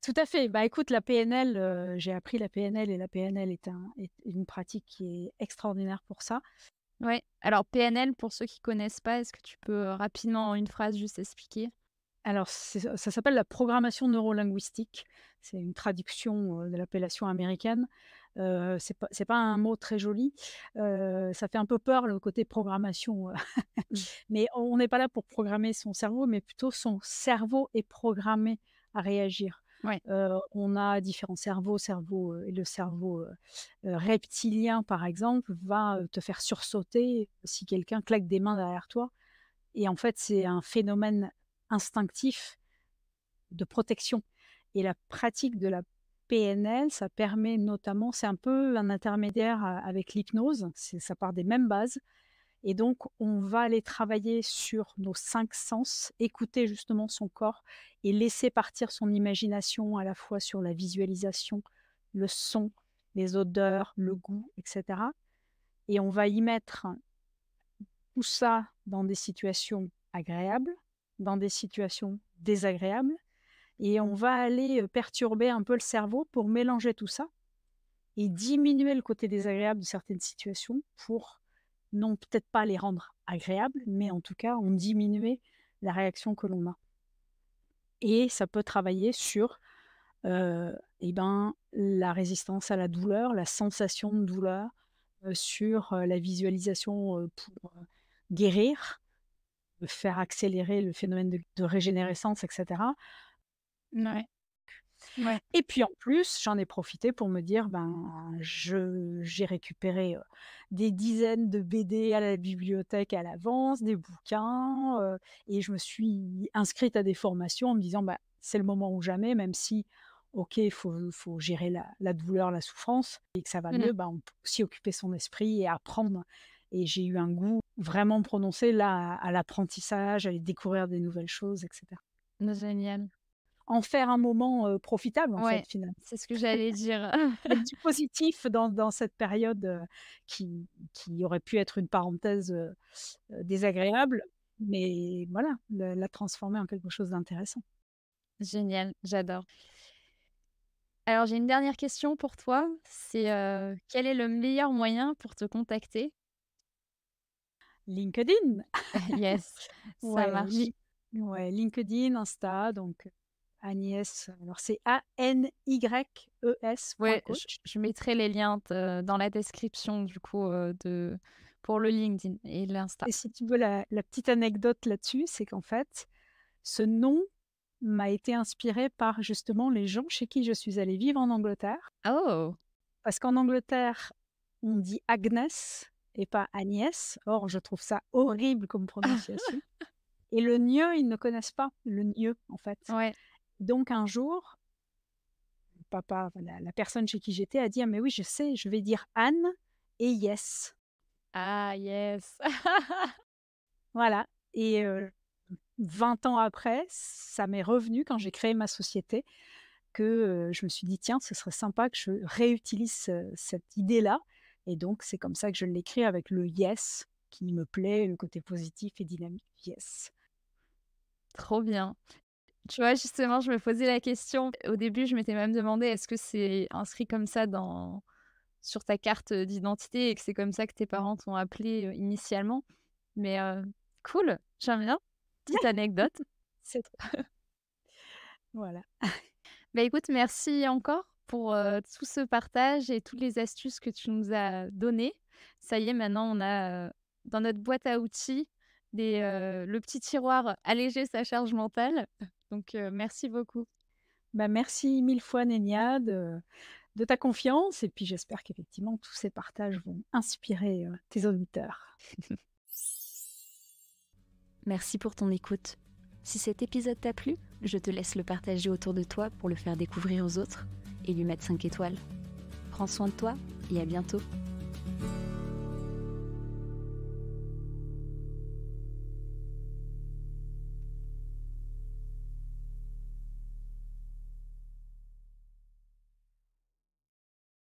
tout à fait. Bah, écoute, la PNL, j'ai appris la PNL et la PNL est une pratique qui est extraordinaire pour ça. Ouais. Alors PNL, pour ceux qui connaissent pas, est-ce que tu peux, rapidement en une phrase juste expliquer? Alors ça s'appelle la programmation neurolinguistique. C'est une traduction, de l'appellation américaine. C'est pas un mot très joli. Ça fait un peu peur le côté programmation, Mmh. mais on n'est pas là pour programmer son cerveau, mais plutôt son cerveau est programmé à réagir. Ouais. On a différents cerveaux, et le cerveau, reptilien, par exemple, va, te faire sursauter si quelqu'un claque des mains derrière toi et en fait, c'est un phénomène instinctif de protection et la pratique de la PNL, ça permet notamment c'est un peu un intermédiaire, avec l'hypnose, ça part des mêmes bases et donc on va aller travailler sur nos 5 sens, écouter justement son corps et laisser partir son imagination à la fois sur la visualisation, le son, les odeurs, le goût et cetera et on va y mettre tout ça dans des situations agréables, dans des situations désagréables et on va aller, perturber un peu le cerveau pour mélanger tout ça et diminuer le côté désagréable de certaines situations pour non peut-être pas les rendre agréables, mais en tout cas en diminuer la réaction que l'on a et ça peut travailler sur, et ben, la résistance à la douleur, la sensation de douleur, sur, la visualisation, pour, guérir, faire accélérer le phénomène de régénérescence et cetera. Ouais. Ouais. Et puis en plus, j'en ai profité pour me dire: «Ben, j'ai récupéré, des dizaines de BD à la bibliothèque à l'avance, des bouquins, et je me suis inscrite à des formations en me disant: «Bah, c'est le moment ou jamais», même si, OK, il faut gérer la douleur, la souffrance et que ça va Mmh. mieux, bah, on peut aussi occuper son esprit et apprendre et j'ai eu un goût vraiment prononcer là à l'apprentissage, à aller découvrir des nouvelles choses, et cetera. Génial. En faire un moment, profitable en fait, Ouais, finalement. c'est ce que j'allais dire. Mettre du positif dans cette période, qui aurait pu être une parenthèse, désagréable, mais voilà, la transformer en quelque chose d'intéressant. Génial, j'adore. Alors j'ai une dernière question pour toi, c'est, quel est le meilleur moyen pour te contacter? LinkedIn, Yes, ça ouais, marche. ouais, LinkedIn, Insta, donc Agnès, alors c'est ANYES point Ouais, je coach. je mettrai les liens de dans la description du coup, de pour le LinkedIn et l'Insta. Et si tu veux la petite anecdote là-dessus, c'est qu'en fait, ce nom m'a été inspiré par justement les gens chez qui je suis allée vivre en Angleterre. Oh! Parce qu'en Angleterre, on dit Agnès et pas Agnès. Or, je trouve ça horrible comme prononciation. Et le gneu, ils ne connaissent pas le gneu, en fait. Ouais. Donc un jour, papa, enfin, la personne chez qui j'étais a dit: «Ah mais oui, je sais, je vais dire Anne et yes». Ah yes! Voilà et 20 ans après, ça m'est revenu quand j'ai créé ma société que, je me suis dit: «Tiens, ce serait sympa que je réutilise cette idée-là» et donc c'est comme ça que je l'écris avec le yes qui me plaît, le côté positif et dynamique, yes. Trop bien. Tu vois, justement, je me posais la question. Au début, je m'étais même demandé est-ce que c'est inscrit comme ça dans sur ta carte, d'identité et que c'est comme ça que tes parents t'ont appelé, initialement? Mais, cool, j'aime bien. Petite anecdote. C'est trop voilà. Bah, écoute, merci encore pour, tout ce partage et toutes les astuces que tu nous as données. Ça y est, maintenant, on a, dans notre boîte à outils le petit tiroir alléger sa charge mentale. Donc, merci beaucoup. Bah, merci 1000 fois Nénia de ta confiance et puis j'espère qu'effectivement tous ces partages vont inspirer, tes auditeurs. Merci pour ton écoute. Si cet épisode t'a plu, je te laisse le partager autour de toi pour le faire découvrir aux autres et lui mettre 5 étoiles. Prends soin de toi et à bientôt.